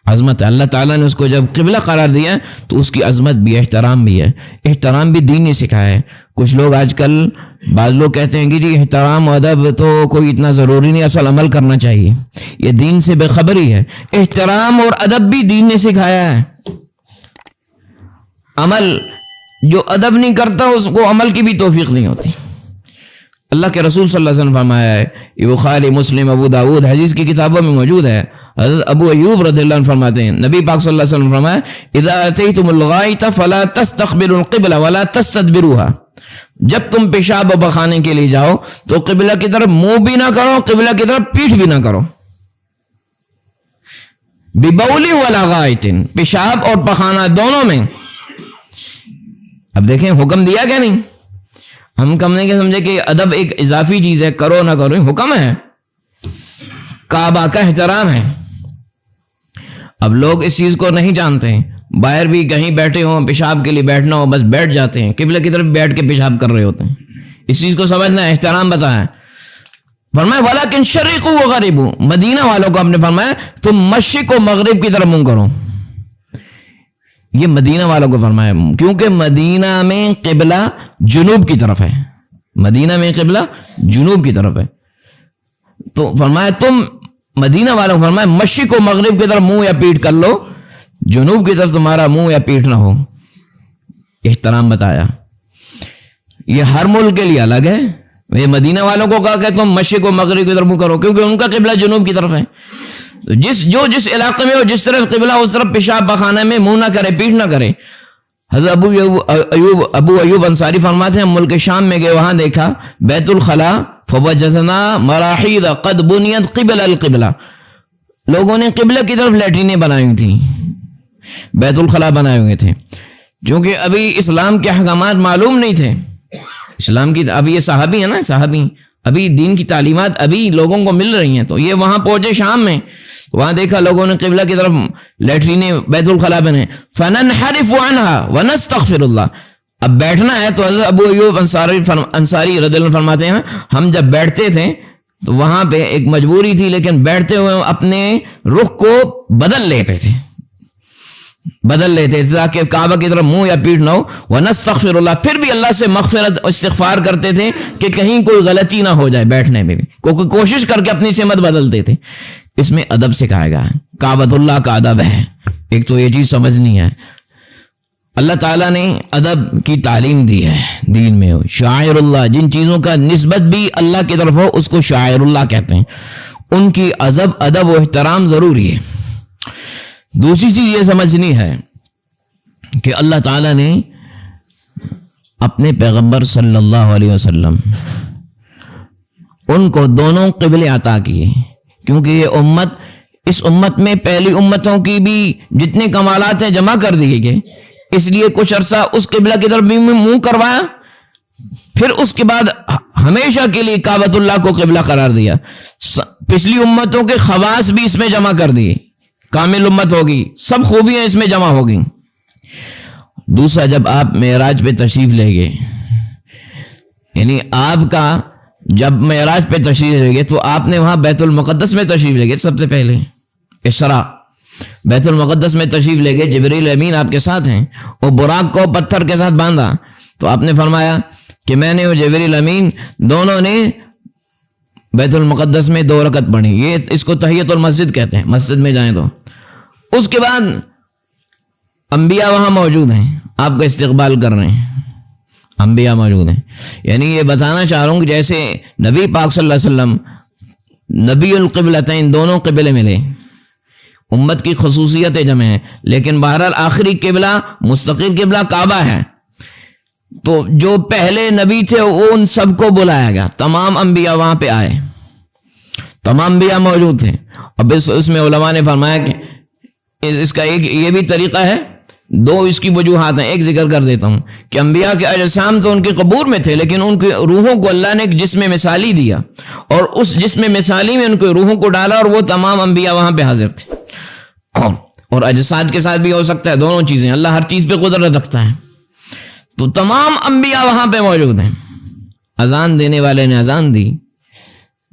عظمت ہے، اللہ تعالیٰ نے اس کو جب قبلہ قرار دیا تو اس کی عظمت بھی ہے، احترام بھی ہے، احترام بھی دین نے سکھایا ہے۔ کچھ لوگ آج کل بعض لوگ کہتے ہیں کہ جی احترام و ادب تو کوئی اتنا ضروری نہیں، اصل عمل کرنا چاہیے، یہ دین سے بے خبری ہے۔ احترام اور ادب بھی دین نے سکھایا ہے، عمل جو ادب نہیں کرتا اس کو عمل کی بھی توفیق نہیں ہوتی۔ اللہ کے رسول صلی اللہ علیہ وسلم فرمایا ہے، یہ بخاری، مسلم، ابو داؤد حدیث کی کتابوں میں موجود ہے، حضرت ابو ایوب رضی اللہ عنہ فرماتے ہیں، نبی پاک صلی اللہ علیہ وسلم فرمایا اذا اتیتم الغائط فلا تستقبلوا القبلہ ولا تستدبروها، جب تم پیشاب و پخانے کے لیے جاؤ تو قبلہ کی طرف منہ بھی نہ کرو، قبلہ کی طرف پیٹھ بھی نہ کرو۔ ببول ولا غائط، پیشاب اور پخانہ دونوں میں۔ اب دیکھیں حکم دیا کیا نہیں، ہم کم نہیں کہ سمجھے کہ ادب ایک اضافی چیز ہے، کرو نہ کرو، حکم ہے، کعبہ کا احترام ہے۔ اب لوگ اس چیز کو نہیں جانتے ہیں، باہر بھی کہیں بیٹھے ہوں، پیشاب کے لیے بیٹھنا ہو بس بیٹھ جاتے ہیں، قبلہ کی طرف بیٹھ کے پیشاب کر رہے ہوتے ہیں۔ اس چیز کو سمجھنا ہے، احترام بتایا۔ فرمایا وَلَكِنْ شَرِقُوا وَغَرِبُوا، مدینہ والوں کو ہم نے فرمایا تم مشرق و مغرب کی طرف منہ کرو، یہ مدینہ والوں کو فرمایا، کیونکہ مدینہ میں قبلہ جنوب کی طرف ہے، مدینہ میں قبلہ جنوب کی طرف ہے، تو فرمایا تم مدینہ والوں کو فرمایا مشرق و مغرب کی طرف منہ یا پیٹھ کر لو، جنوب کی طرف تمہارا منہ یا پیٹھ نہ ہو۔ احترام بتایا، یہ ہر ملک کے لیے الگ ہے، یہ مدینہ والوں کو کہا کہ تم مشرق و مغرب کی طرف منہ کرو، کیونکہ ان کا قبلہ جنوب کی طرف ہے، جس علاقے میں ہو، جس طرف قبلہ اس طرف پیشاب پخانے میں منہ نہ کرے، پیٹھ نہ کرے۔ حضرت ابو ایوب انصاری فرماتے ہیں ہم ملک شام میں گئے، وہاں دیکھا بیت الخلا فوجدنا مراحیض قد بنیت قبل القبلہ، لوگوں نے قبلہ کی طرف لیٹرینیں بنائی ہوئی تھیں، بیت الخلا بنائے ہوئے تھے، کیونکہ ابھی اسلام کے احکامات معلوم نہیں تھے، اسلام کی ابھی یہ صحابی ہے نا، صحابی ابھی دین کی تعلیمات ابھی لوگوں کو مل رہی ہیں، تو یہ وہاں پہنچے شام میں، وہاں دیکھا لوگوں نے قبلہ کی طرف لیٹرینیں بیت الخلا بنے، فننحرف عنها ونستغفر اللہ، اب بیٹھنا ہے تو حضرت ابو ایوب انصاری رضی اللہ عنہ فرماتے ہیں ہم جب بیٹھتے تھے تو وہاں پہ ایک مجبوری تھی، لیکن بیٹھتے ہوئے اپنے رخ کو بدل لیتے تھے تاکہ کعبہ کی طرف منہ یا پیٹھ نہ ہو، ونستغفر اللہ، پھر بھی اللہ سے مغفرت استغفار کرتے تھے کہ کہیں کوئی غلطی نہ ہو جائے، بیٹھنے میں بھی کوشش کر کے اپنی سمت بدلتے تھے۔ اس میں ادب سکھایا گیا ہے، کعبۃ اللہ کا ادب ہے، ایک تو یہ چیز سمجھنی ہے، اللہ تعالیٰ نے ادب کی تعلیم دی ہے دین میں، شاعر اللہ، جن چیزوں کا نسبت بھی اللہ کی طرف ہو اس کو شاعر اللہ کہتے ہیں، ان کی ادب و احترام ضروری ہے۔ دوسری چیز یہ سمجھنی ہے کہ اللہ تعالیٰ نے اپنے پیغمبر صلی اللہ علیہ وسلم ان کو دونوں قبلے عطا کیے، کیونکہ یہ امت، اس امت میں پہلی امتوں کی بھی جتنے کمالات ہیں جمع کر دیے گئے، اس لیے کچھ عرصہ اس قبلہ کی طرف بھی منہ کروایا، پھر اس کے بعد ہمیشہ کے لیے کعبۃ اللہ کو قبلہ قرار دیا۔ پچھلی امتوں کے خواص بھی اس میں جمع کر دیے، کامل امت ہوگی، سب خوبیاں اس میں جمع ہوگی۔ دوسرا، جب آپ معراج پہ تشریف لے گئے، یعنی آپ کا جب معراج پہ تشریف لے گئے تو آپ نے وہاں بیت المقدس میں تشریف لے گئے، سب سے پہلے اسراء، بیت المقدس میں تشریف لے گئے، جبریل امین آپ کے ساتھ ہیں، اور براق کو پتھر کے ساتھ باندھا، تو آپ نے فرمایا کہ میں نے اور جبریل امین دونوں نے بیت المقدس میں 2 رکعت پڑھی، یہ اس کو تحیۃ المسجد کہتے ہیں، مسجد میں جائیں تو۔ اس کے بعد انبیاء وہاں موجود ہیں، آپ کا استقبال کر رہے ہیں، انبیاء موجود ہیں. یعنی یہ بتانا چاہ رہا ہوں کہ جیسے نبی پاک صلی اللہ علیہ وسلم نبی القبلتین دونوں قبلے ملے، امت کی خصوصیتیں جمع ہیں، لیکن بہرحال آخری قبلہ مستقل قبلہ کعبہ ہے. تو جو پہلے نبی تھے وہ ان سب کو بلایا گیا، تمام انبیاء وہاں پہ آئے، تمام انبیاء موجود تھے. اب اس میں علماء نے فرمایا کہ اس کا ایک یہ بھی طریقہ ہے، دو اس کی وجوہات ہیں. ایک ذکر کر دیتا ہوں کہ انبیاء کے اجسام تو ان کے قبور میں تھے، لیکن ان کی روحوں کو اللہ نے ایک جسم مثالی دیا، اور اس جسم مثالی میں ان کے روحوں کو ڈالا، اور وہ تمام انبیاء وہاں پہ حاضر تھے. اور اجساد کے ساتھ بھی ہو سکتا ہے، دونوں چیزیں، اللہ ہر چیز پہ قدرت رکھتا ہے. تو تمام انبیاء وہاں پہ موجود ہیں. اذان دینے والے نے اذان دی،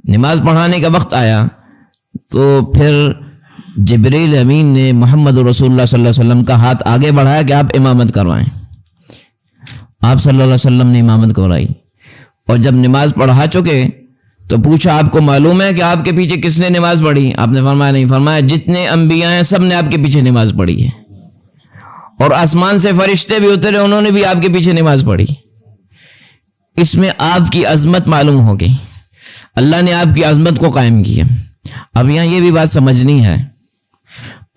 نماز پڑھانے کا وقت آیا تو پھر جبریل امین نے محمد رسول اللہ صلی اللہ علیہ وسلم کا ہاتھ آگے بڑھایا کہ آپ امامت کروائیں. آپ صلی اللہ علیہ وسلم نے امامت کروائی، اور جب نماز پڑھا چکے تو پوچھا آپ کو معلوم ہے کہ آپ کے پیچھے کس نے نماز پڑھی؟ آپ نے فرمایا نہیں. فرمایا جتنے انبیاء ہیں سب نے آپ کے پیچھے نماز پڑھی ہے، اور آسمان سے فرشتے بھی اترے، انہوں نے بھی آپ کے پیچھے نماز پڑھی. اس میں آپ کی عظمت معلوم ہو گئی، اللہ نے آپ کی عظمت کو قائم کیا. اب یہاں یہ بھی بات سمجھنی ہے،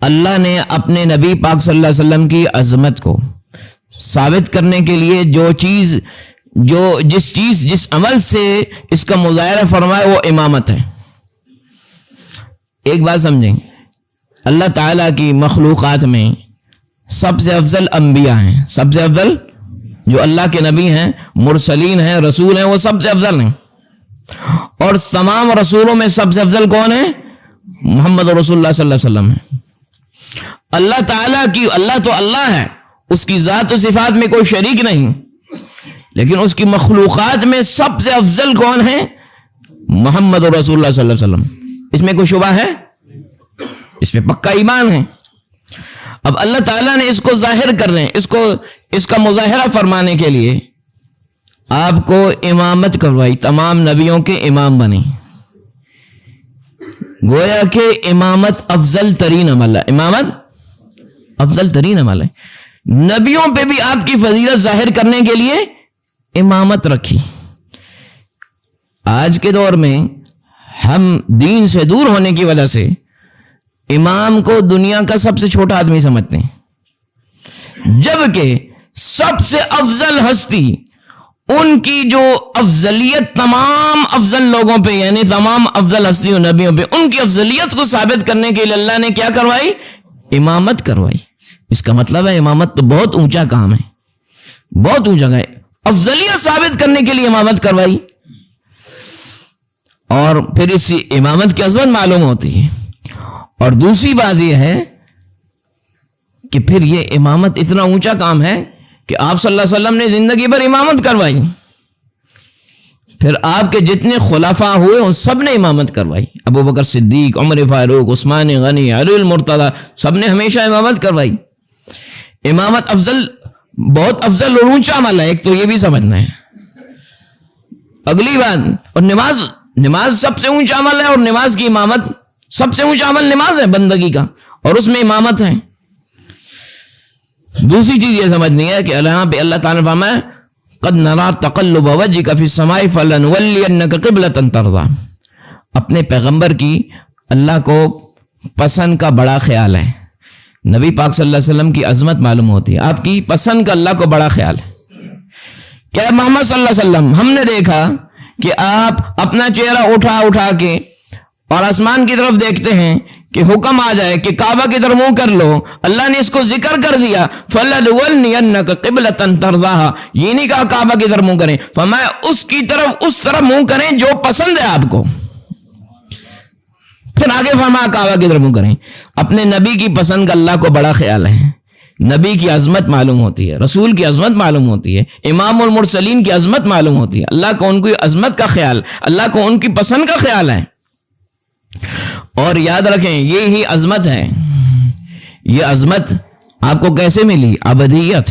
اللہ نے اپنے نبی پاک صلی اللہ علیہ وسلم کی عظمت کو ثابت کرنے کے لیے جس عمل سے اس کا مظاہرہ فرمایا وہ امامت ہے. ایک بات سمجھیں، اللہ تعالیٰ کی مخلوقات میں سب سے افضل انبیاء ہیں، سب سے افضل جو اللہ کے نبی ہیں، مرسلین ہیں، رسول ہیں، وہ سب سے افضل ہیں. اور تمام رسولوں میں سب سے افضل کون ہے؟ محمد رسول اللہ صلی اللہ علیہ وسلم ہے. اللہ تعالیٰ کی، اللہ تو اللہ ہے، اس کی ذات و صفات میں کوئی شریک نہیں، لیکن اس کی مخلوقات میں سب سے افضل کون ہے؟ محمد رسول اللہ صلی اللہ علیہ وسلم. اس میں کوئی شبہ ہے؟ اس میں پکا ایمان ہے. اب اللہ تعالیٰ نے اس کو ظاہر کر رہے ہیں، اس کا مظاہرہ فرمانے کے لیے آپ کو امامت کروائی، تمام نبیوں کے امام بنے. گویا کہ امامت افضل ترین عمل ہے، امامت افضل ترین عمل ہے. نبیوں پہ بھی آپ کی فضیلت ظاہر کرنے کے لیے امامت رکھی. آج کے دور میں ہم دین سے دور ہونے کی وجہ سے امام کو دنیا کا سب سے چھوٹا آدمی سمجھتے ہیں، جبکہ سب سے افضل ہستی، ان کی جو افضلیت تمام افضل لوگوں پہ، یعنی تمام افضل ہستیوں نبیوں پہ، ان کی افضلیت کو ثابت کرنے کے لیے اللہ نے کیا کروائی؟ امامت کروائی. اس کا مطلب ہے امامت تو بہت اونچا کام ہے، بہت اونچا ہے. افضلیت ثابت کرنے کے لیے امامت کروائی، اور پھر اس امامت کی عظمت معلوم ہوتی ہے. اور دوسری بات یہ ہے کہ پھر یہ امامت اتنا اونچا کام ہے کہ آپ صلی اللہ علیہ وسلم نے زندگی بھر امامت کروائی. پھر آپ کے جتنے خلفاء ہوئے ان سب نے امامت کروائی. ابو بکر صدیق، عمر فاروق، عثمان غنی، علی المرتضی، سب نے ہمیشہ امامت کروائی. امامت افضل، بہت افضل اور اونچا عمل ہے. ایک تو یہ بھی سمجھنا ہے. اگلی بات، اور نماز سب سے اونچا عمل ہے، اور نماز کی امامت، سب سے اونچا عمل نماز ہے بندگی کا، اور اس میں امامت ہے. دوسری چیز یہ سمجھنی ہے کہ یہاں پہ اللہ تعالیٰ نے فرمایا قد نرى تقلب وجهك في السماء فلنولينك قبلة ترضى. اپنے پیغمبر کی اللہ کو پسند کا بڑا خیال ہے. نبی پاک صلی اللہ علیہ وسلم کی عظمت معلوم ہوتی ہے، آپ کی پسند کا اللہ کو بڑا خیال ہے. کیا محمد صلی اللہ علیہ وسلم، ہم نے دیکھا کہ آپ اپنا چہرہ اٹھا کے اور آسمان کی طرف دیکھتے ہیں کہ حکم آ جائے کہ کعبہ کی طرف منہ کر لو. اللہ نے اس کو ذکر کر دیا فَلَنُوَلِّيَنَّكَ قِبْلَةً تَرْضَاهَا. یہ نہیں کہا کعبہ کی طرف منہ کریں، فرمایا اس کی طرف، اس طرف منہ کریں جو پسند ہے آپ کو. پھر آگے فرمایا کعبہ کی طرف منہ کریں. اپنے نبی کی پسند کا اللہ کو بڑا خیال ہے. نبی کی عظمت معلوم ہوتی ہے، رسول کی عظمت معلوم ہوتی ہے، امام المرسلین کی عظمت معلوم ہوتی ہے. اللہ کو ان کی عظمت کا خیال، اللہ کو ان کی پسند کا خیال ہے. اور یاد رکھیں یہی عظمت ہے. یہ عظمت آپ کو کیسے ملی؟ ابدیت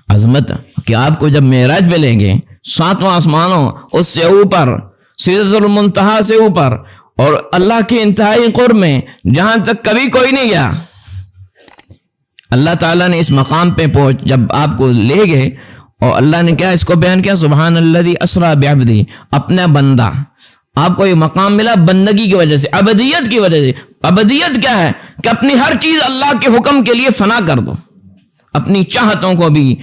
عظمت کہ آپ کو جب معراج پہ لیں گے، ساتواں آسمانوں اس سے اوپر، سدرۃ المنتہا سے اوپر، اور اللہ کے انتہائی قرب میں جہاں تک کبھی کوئی نہیں گیا. اللہ تعالیٰ نے اس مقام پہ جب آپ کو لے گئے اور اللہ نے کیا اس کو بیان کیا؟ سبحان الذی اسریٰ بعبدہ، اپنا بندہ. آپ کو یہ مقام ملا بندگی کی وجہ سے، عبدیت کی وجہ سے. عبدیت کیا ہے؟ کہ اپنی ہر چیز اللہ کے حکم کے لیے فنا کر دو، اپنی چاہتوں کو بھی،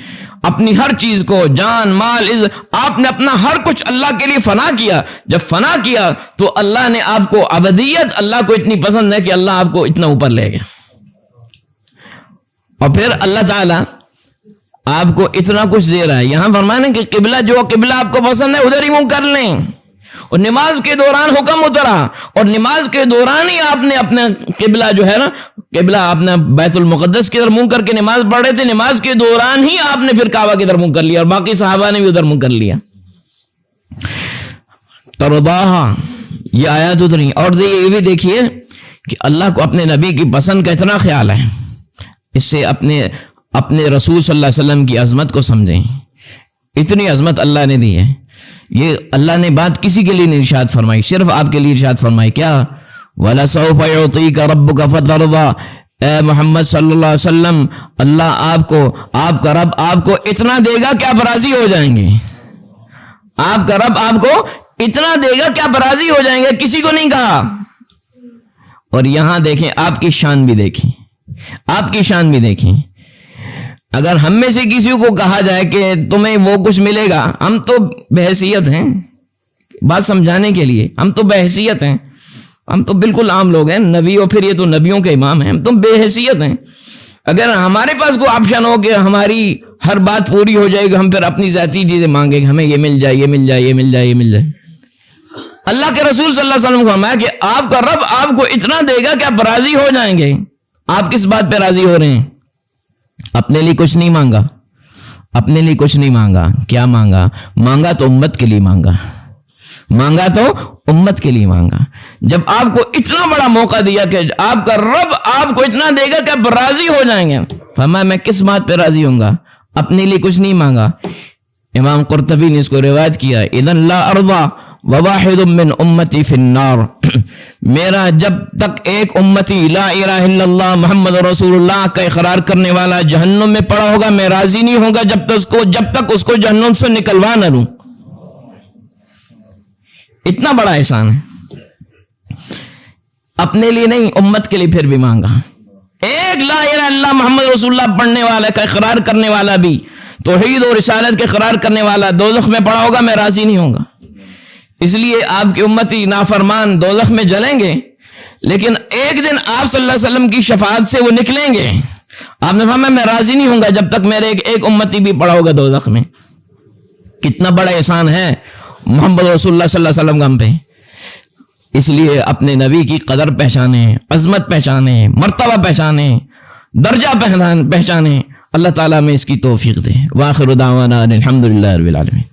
اپنی ہر چیز کو، جان مال عزت، آپ نے اپنا ہر کچھ اللہ کے لیے فنا کیا. جب فنا کیا تو اللہ نے آپ کو عبدیت، اللہ کو اتنی پسند ہے کہ اللہ آپ کو اتنا اوپر لے گیا. اور پھر اللہ تعالیٰ آپ کو اتنا کچھ دے رہا ہے. یہاں فرمانا کہ قبلہ، جو قبلہ آپ کو پسند ہے ادھر ہی منہ کر لیں. اور نماز کے دوران حکم اترا، اور نماز کے دوران ہی آپ نے اپنا قبلہ جو ہے نا، قبلہ اپنا بیت المقدس کی طرف منہ کر کے نماز پڑھ رہے تھے، نماز کے دوران ہی آپ نے پھر کعبہ کی طرف منہ کر لیا، اور باقی صحابہ نے بھی ادھر منہ کر لیا. ترضاہا، یہ آیات اتری. اور یہ بھی دیکھیے کہ اللہ کو اپنے نبی کی پسند کا اتنا خیال ہے. اس سے اپنے رسول صلی اللہ علیہ وسلم کی عظمت کو سمجھیں. اتنی عظمت اللہ نے دی ہے. یہ اللہ نے بات کسی کے لیے نہیں ارشاد فرمائی، صرف آپ کے لیے ارشاد فرمائی. کیا؟ وَلَسَوْفَ يُعْطِيكَ رَبُّكَ فَتَرْضَىٰ، اے محمد صلی اللہ علیہ وسلم، اللہ آپ کا رب آپ کو اتنا دے گا کہ آپ راضی ہو جائیں گے. آپ کا رب آپ کو اتنا دے گا کہ آپ راضی ہو جائیں گے. کسی کو نہیں کہا. اور یہاں دیکھیں، آپ کی شان بھی دیکھیں، آپ کی شان بھی دیکھیں. اگر ہم میں سے کسی کو کہا جائے کہ تمہیں وہ کچھ ملے گا، ہم تو بحیثیت ہیں، بات سمجھانے کے لیے ہم تو بحیثیت ہیں، ہم تو بالکل عام لوگ ہیں، نبی، اور پھر یہ تو نبیوں کے امام ہیں، ہم تو بے حیثیت ہیں. اگر ہمارے پاس کوئی آپشن ہو کہ ہماری ہر بات پوری ہو جائے گی، ہم پھر اپنی ذاتی چیزیں مانگیں گے، ہمیں یہ مل جائے، یہ مل جائے، یہ مل جائے، یہ مل جائے. اللہ کے رسول صلی اللہ علیہ وسلم کو فرمایا کہ آپ کا رب آپ کو اتنا دے گا کہ آپ راضی ہو جائیں گے. آپ کس بات پہ راضی ہو رہے ہیں؟ اپنے لیے کچھ نہیں مانگا، اپنے لیے کچھ نہیں مانگا. کیا مانگا؟ مانگا تو امت کے لیے مانگا، مانگا تو امت کے لیے مانگا. جب آپ کو اتنا بڑا موقع دیا کہ آپ کا رب آپ کو اتنا دے گا کہ آپ راضی ہو جائیں گے، فرمایا میں کس بات پہ راضی ہوں گا؟ اپنے لیے کچھ نہیں مانگا. امام قرطبی نے اس کو روایت کیا، اذن لا ارضى وواحد من امتی فی النار، میرا جب تک ایک امتی لا الہ الا اللہ محمد رسول اللہ کا اقرار کرنے والا جہنم میں پڑا ہوگا، میں راضی نہیں ہوں گا جب تک اس کو جہنم سے نکلوا نہ لوں. اتنا بڑا احسان ہے. اپنے لیے نہیں، امت کے لیے پھر بھی مانگا. ایک لا الہ الا اللہ محمد رسول اللہ پڑھنے والا کا اقرار کرنے والا بھی، توحید اور رسالت کے اقرار کرنے والا دوزخ میں پڑا ہوگا، میں راضی نہیں ہوں گا. اس لیے آپ کی امتی نافرمان دوزخ میں جلیں گے، لیکن ایک دن آپ صلی اللہ علیہ وسلم کی شفاعت سے وہ نکلیں گے. آپ نے فرمایا میں راضی نہیں ہوں گا جب تک میرے ایک امتی بھی پڑا ہوگا دوزخ میں. کتنا بڑا احسان ہے محمد رسول اللہ صلی اللہ علیہ وسلم کا ہم پہ. اس لیے اپنے نبی کی قدر پہچانیں، عظمت پہچانیں، مرتبہ پہچانیں، درجہ پہچانیں. اللہ تعالیٰ میں اس کی توفیق دے. وآخر دعوانا الحمدللہ رب العالمین.